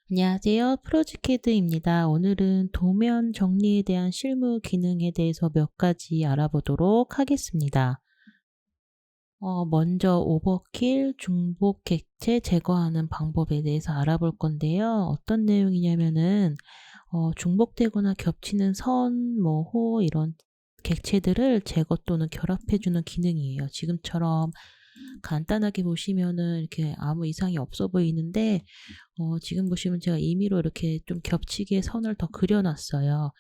안녕하세요. 프로즈캐드입니다. 오늘은 도면 정리에 대한 실무 기능에 대해서 몇 가지 알아보도록 하겠습니다. 먼저 오버킬, 중복 객체 제거하는 방법에 대해서 알아볼 건데요. 어떤 내용이냐면은 중복되거나 겹치는 선, 호 이런 객체들을 제거 또는 결합해주는 기능이에요. 지금처럼 간단하게 보시면은 이렇게 아무 이상이 없어 보이는데 지금 보시면 제가 임의로 이렇게 좀 겹치게 선을 더 그려놨어요.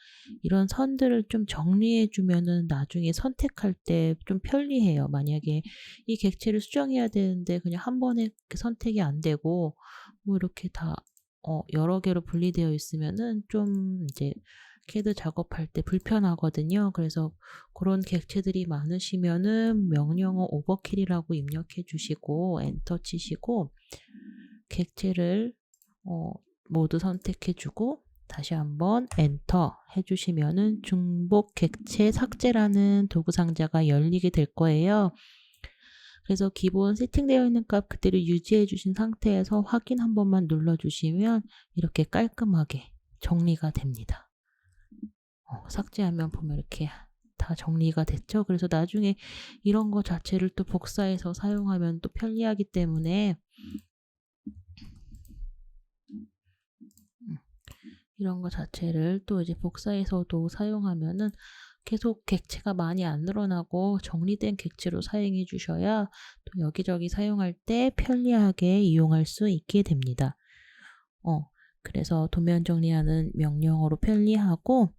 이런 선들을 좀 정리해 주면은 나중에 선택할 때 좀 편리해요. 만약에 이 객체를 수정해야 되는데 그냥 한 번에 이렇게 선택이 안 되고 뭐 이렇게 다 여러 개로 분리되어 있으면은 좀 이제 CAD 작업할 때 불편하거든요. 그래서 그런 객체들이 많으시면은 명령어 오버킬이라고 입력해 주시고 엔터 치시고 객체를 모두 선택해 주고 다시 한번 엔터 해주시면은 중복 객체 삭제라는 도구 상자가 열리게 될 거예요. 그래서 기본 세팅되어 있는 값 그대로 유지해 주신 상태에서 확인 한 번만 눌러 주시면 이렇게 깔끔하게 정리가 됩니다. 삭제하면 보면 이렇게 다 정리가 됐죠. 그래서 나중에 이런 거 자체를 또 복사해서 사용하면 또 편리하기 때문에 이런 거 자체를 또 이제 복사해서도 사용하면은 계속 객체가 많이 안 늘어나고 정리된 객체로 사용해 주셔야 또 여기저기 사용할 때 편리하게 이용할 수 있게 됩니다. 그래서 도면 정리하는 명령어로 편리하고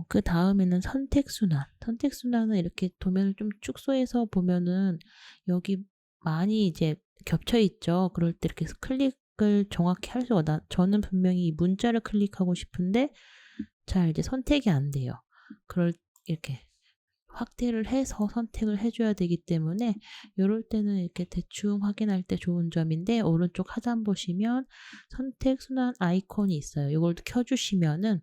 그 다음에는 선택순환. 선택순환은 이렇게 도면을 좀 축소해서 보면은 여기 많이 이제 겹쳐 있죠. 그럴 때 이렇게 클릭을 정확히 할 수가 저는 분명히 이 문자를 클릭하고 싶은데 잘 이제 선택이 안 돼요. 그럴 이렇게 확대를 해서 선택을 해줘야 되기 때문에 이럴 때는 이렇게 대충 확인할 때 좋은 점인데 오른쪽 하단 보시면 선택 순환 아이콘이 있어요. 이걸 켜주시면은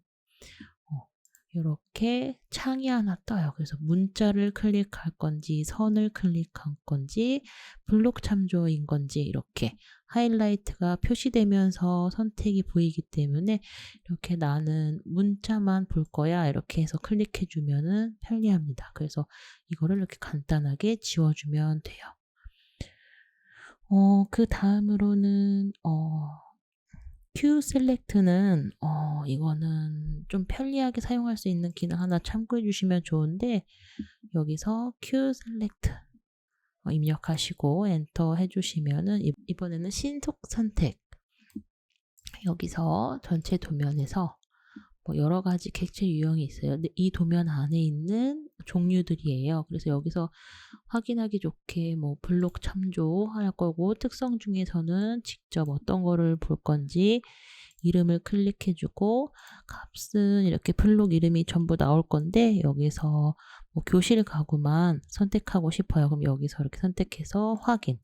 이렇게 창이 하나 떠요. 그래서 문자를 클릭할 건지 선을 클릭할 건지 블록 참조인 건지 이렇게 하이라이트가 표시되면서 선택이 보이기 때문에 이렇게 나는 문자만 볼 거야 이렇게 해서 클릭해 주면은 편리합니다. 그래서 이거를 이렇게 간단하게 지워주면 돼요. 그 다음으로는 Q 셀렉트는 이거는 좀 편리하게 사용할 수 있는 기능 하나 참고해 주시면 좋은데 여기서 Q 셀렉트 입력하시고 엔터 해주시면은 이번에는 신속 선택 여기서 전체 도면에서 여러 가지 객체 유형이 있어요. 근데 이 도면 안에 있는 종류들이에요. 그래서 여기서 확인하기 좋게 블록 참조할 거고 특성 중에서는 직접 어떤 거를 볼 건지 이름을 클릭해주고 값은 이렇게 블록 이름이 전부 나올 건데 여기서 교실 가구만 선택하고 싶어요. 그럼 여기서 이렇게 선택해서 확인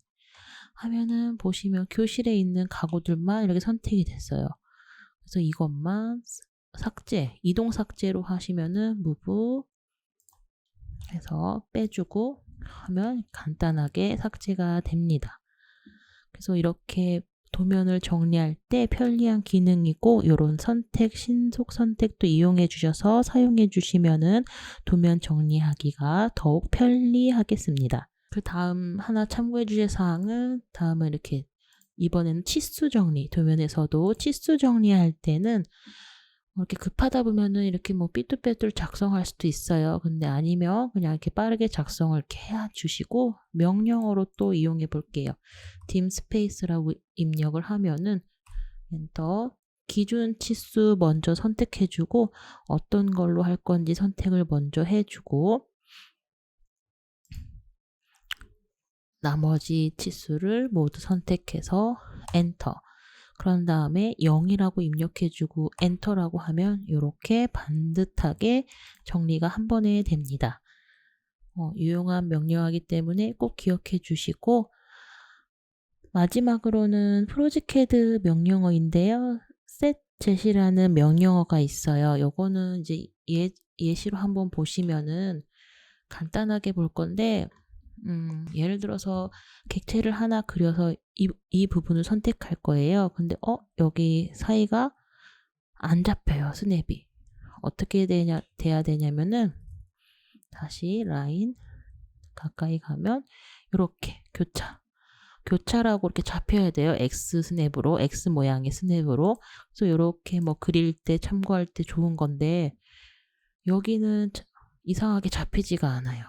하면은 보시면 교실에 있는 가구들만 이렇게 선택이 됐어요. 그래서 이것만 삭제, 이동 삭제로 하시면은 move 해서 빼주고 하면 간단하게 삭제가 됩니다. 그래서 이렇게 도면을 정리할 때 편리한 기능이고 이런 선택, 신속 선택도 이용해 주셔서 사용해 주시면은 도면 정리하기가 더욱 편리하겠습니다. 그 다음 하나 참고해 주실 사항은 다음은 이렇게 이번에는 치수 정리, 도면에서도 치수 정리할 때는 이렇게 급하다 보면은 이렇게 삐뚤빼뚤 작성할 수도 있어요. 근데 아니면 그냥 이렇게 빠르게 작성을 이렇게 해 주시고 명령어로 또 이용해 볼게요. dim space라고 입력을 하면은 엔터 기준 치수 먼저 선택해 주고 어떤 걸로 할 건지 선택을 먼저 해 주고 나머지 치수를 모두 선택해서 엔터 그런 다음에 0이라고 입력해주고 엔터라고 하면 이렇게 반듯하게 정리가 한 번에 됩니다. 유용한 명령어이기 때문에 꼭 기억해 주시고 마지막으로는 프로즈캐드 명령어인데요. setjet이라는 명령어가 있어요. 요거는 이제 예시로 한번 보시면은 간단하게 볼 건데 예를 들어서 객체를 하나 그려서 이 부분을 선택할 거예요. 근데 여기 사이가 안 잡혀요, 스냅이. 어떻게 돼야 되냐면은 다시 라인 가까이 가면 이렇게 교차라고 이렇게 잡혀야 돼요. X 스냅으로, X 모양의 스냅으로. 그래서 이렇게 뭐 그릴 때 참고할 때 좋은 건데 여기는 이상하게 잡히지가 않아요.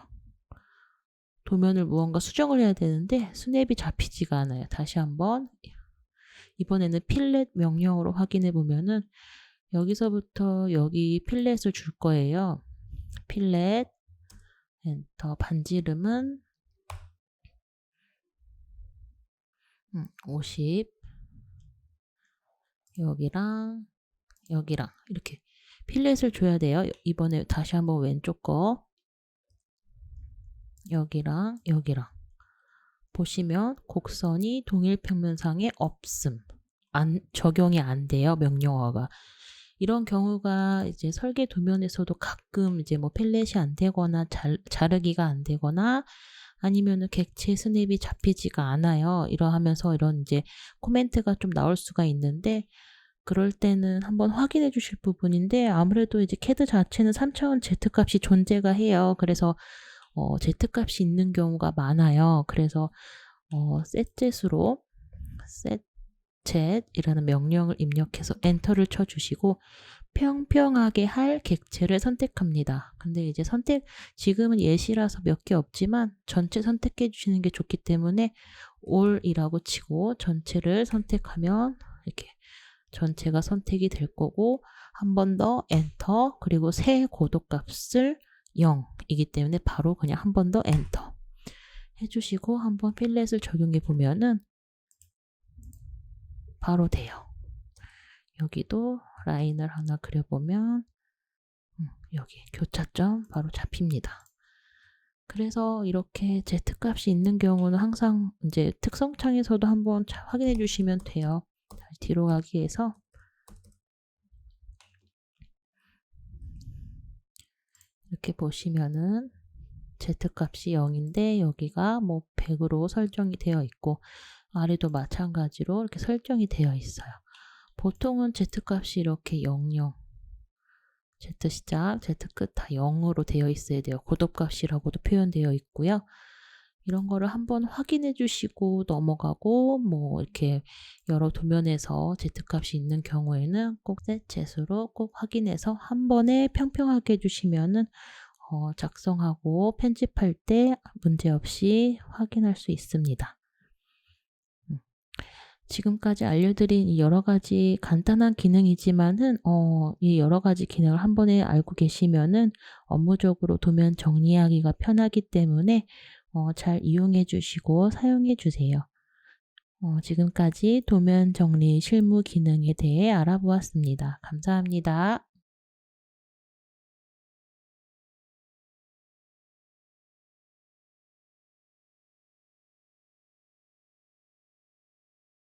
도면을 무언가 수정을 해야 되는데 스냅이 잡히지가 않아요. 다시 한번 이번에는 필렛 명령으로 확인해 보면은 여기서부터 여기 필렛을 줄 거예요. 필렛 엔터 반지름은 50 여기랑 이렇게 필렛을 줘야 돼요. 이번에 다시 한번 왼쪽 거 여기랑 보시면 곡선이 동일 평면상에 없음. 적용이 안 돼요. 명령어가. 이런 경우가 이제 설계 도면에서도 가끔 이제 뭐 필렛이 안 되거나 자르기가 안 되거나 아니면은 객체 스냅이 잡히지가 않아요. 이러하면서 이런 이제 코멘트가 좀 나올 수가 있는데 그럴 때는 한번 확인해 주실 부분인데 아무래도 이제 CAD 자체는 3차원 Z값이 존재가 해요. 그래서 Z값이 있는 경우가 많아요. 그래서 setZ로 setZ이라는 명령을 입력해서 엔터를 쳐주시고 평평하게 할 객체를 선택합니다. 근데 이제 지금은 예시라서 몇 개 없지만 전체 선택해 주시는 게 좋기 때문에 all이라고 치고 전체를 선택하면 이렇게 전체가 선택이 될 거고 한 번 더 엔터 그리고 새 고도값을 0이기 때문에 바로 그냥 한 번 더 엔터 해주시고 한번 필렛을 적용해 보면은 바로 돼요. 여기도 라인을 하나 그려보면 여기 교차점 바로 잡힙니다. 그래서 이렇게 Z값이 있는 경우는 항상 이제 특성창에서도 한번 확인해 주시면 돼요. 뒤로 가기 위해서 이렇게 보시면은 Z값이 0인데 여기가 뭐 100으로 설정이 되어 있고 아래도 마찬가지로 이렇게 설정이 되어 있어요. 보통은 Z값이 이렇게 00 Z 시작, Z 끝 다 0으로 되어 있어야 돼요. 고도값이라고도 표현되어 있고요. 이런 거를 한번 확인해 주시고 넘어가고 뭐 이렇게 여러 도면에서 Z값이 있는 경우에는 꼭 Z로 꼭 확인해서 한 번에 평평하게 해주시면은 작성하고 편집할 때 문제없이 확인할 수 있습니다. 지금까지 알려드린 이 여러 가지 간단한 기능이지만은 이 여러 가지 기능을 한 번에 알고 계시면은 업무적으로 도면 정리하기가 편하기 때문에 잘 이용해 주시고 사용해 주세요. 지금까지 도면 정리 실무 기능에 대해 알아보았습니다. 감사합니다.